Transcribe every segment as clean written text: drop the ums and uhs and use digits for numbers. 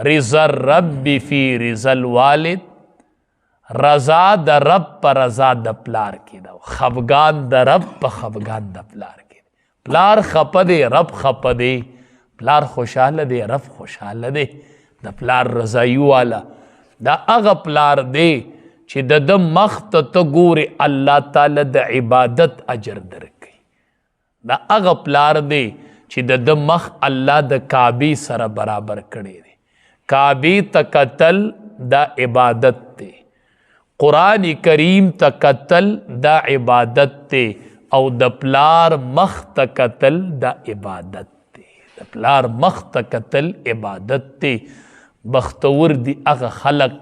رضا الرب فی رضا الوالد، رضا د رب په رضا د پلار کې ده، خفګان د رب په خفګان د پلار کې ده. پلار خپه دی، رب خپه دی. پلار خوشحاله دی، رب خوشحاله دی. د پلار رضایي والا دا هغه پلار دی چې د ده مخ ته ته ګورې الله تعالی د عبادت اجر درکوي. دا هغه پلار دی چې د ده مخ الله د کعبې سره برابر کړی دی. کعبې ته کتل دا عبادت دی، قرآن کریم ته کتل دا عبادت دی، او د پلار مخ ته کتل دا عبادت دی. د پلار مخ ته کتل عبادت دی. بختور دی هغه خلق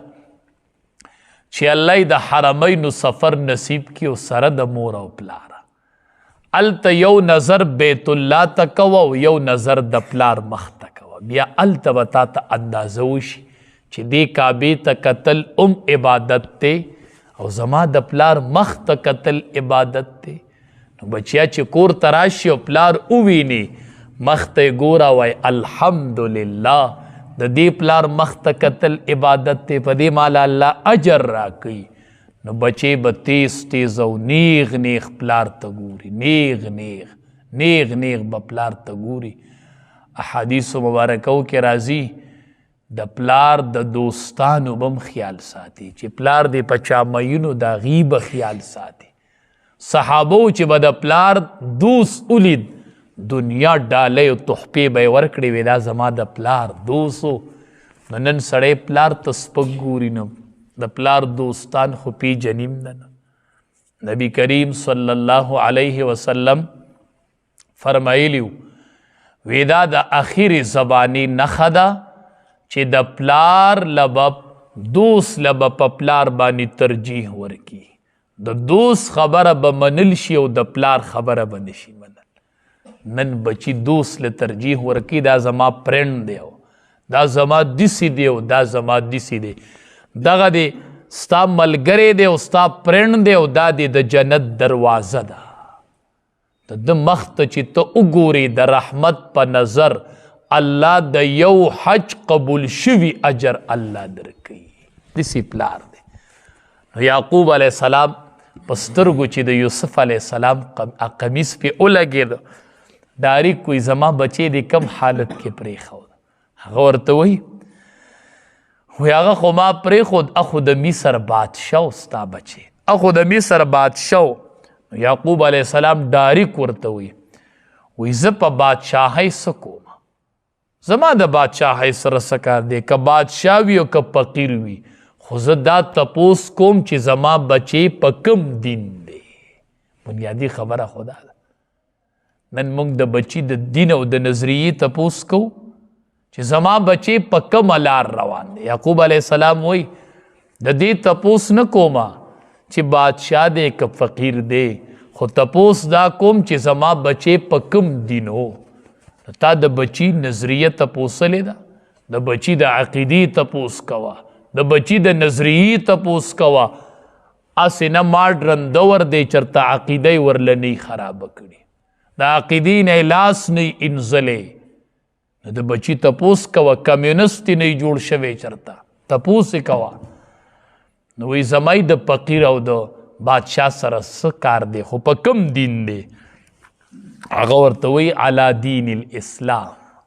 چې الله د حرمینو سفر نصیب کی او سره د مور او پلاره. الته یو نظر بیت الله ته کوه او یو نظر د پلار مخ ته کوه، بیا الته به تا ته اندازه وشي چې دې کعبې ته کتل عبادت دی او زما د پلار مخ ته کتل عبادت دی. نو بچیا چې کور ته راشي او پلار وویني مخ ته یې ګوره وایي الحمدلله د دې پلار مخ ته کتل عبادت دی، په دې مالا الله اجر راکوي. نو بچې به تیز تیز او نیغ نیغ پلار ته ګوري، نیغ نیغ نیغ نیغ به پلار ته ګوري. احادیثو مبارکو کې راځي د پلار د دوستانو بم خیال ساتي، چې پلار دې په چا مینو د هغې به خیال ساتي. صحابو چې به د پلار دوست ولید دنیا ډالۍ او تحفې به یې ورکړې وې، دا زما د پلار دوست و. نو نن سړی پلار ته سپک ګوري، نو د پلار دوستان خو پیژنیم نه. نبی کریم صلی الله علیه وسلم فرمایلی وی دا د اخیر زبانی نښه ده چې د پلار لبه دوست لبه په پلار باندې ترجیح ورکي. د دوست خبره به منل شي او د پلار خبره به نشي منل. نن بچی دوست له ترجیح ورکی، دا زما پرند دی او دا زما دیسی دی او دا زما دیسی دی، دغه دی ستا ملګری دی او ستا پرند دی او دا دی د جنت دروازه ده. د ده مخ ته چې ته وګورې د رحمت په نظر الله د یو حج قبول شوي اجر الله درکوي. دسی پلار دی. نو یعقوب علیه السلام په سترګو چې د یوسف علیه السلام قمیص پې ولګېده، داری کوئی زما بچې د کم حالت کې پرېښود. هغه ورته وایي وی هغه خو ما پرېښود، اخو د مصر بادشاه و ستا بچې، اخو د مصر بادشاه و. یعقوب علیه السلام ډاریک ورته وی زه په بادشاهۍ څه کوم؟ زما د بادشاهۍ سره څه کار دی؟ که بادشاه وي او که فقیر وي، خو زه دا تپوس کوم چې زما بچې په کم دین دی. بنیادی خبره خو دا ده. نن موږ د بچی د دین او د نظریې تپوس کو چې زما بچې په کومه لار روان دی. یعقوب علیه السلام وایي د دې تپوس نه کومه چې بادشاه دی که فقیر دی، خو تپوس دا کوم چې زما بچې په کوم دین هو. تا د بچی نظریه تپوسلې ده، د بچی د عقیدې تپوس کوه، د بچی د نظریې تپوس کوه. اسې نه ماډرن دور دی چرته عقیده ورله نه خرابه کړي، د عقیدې نه لاس نه انځلې. د بچی تپوس کوه، کمیونست نه جوړ شوی چرته تپوس یې کوه. نو وایي زمای د فقیر او د بادشاه سره څه کار دی، خو په کم دین دی؟ هغه ورته وایي علی دین الاسلام.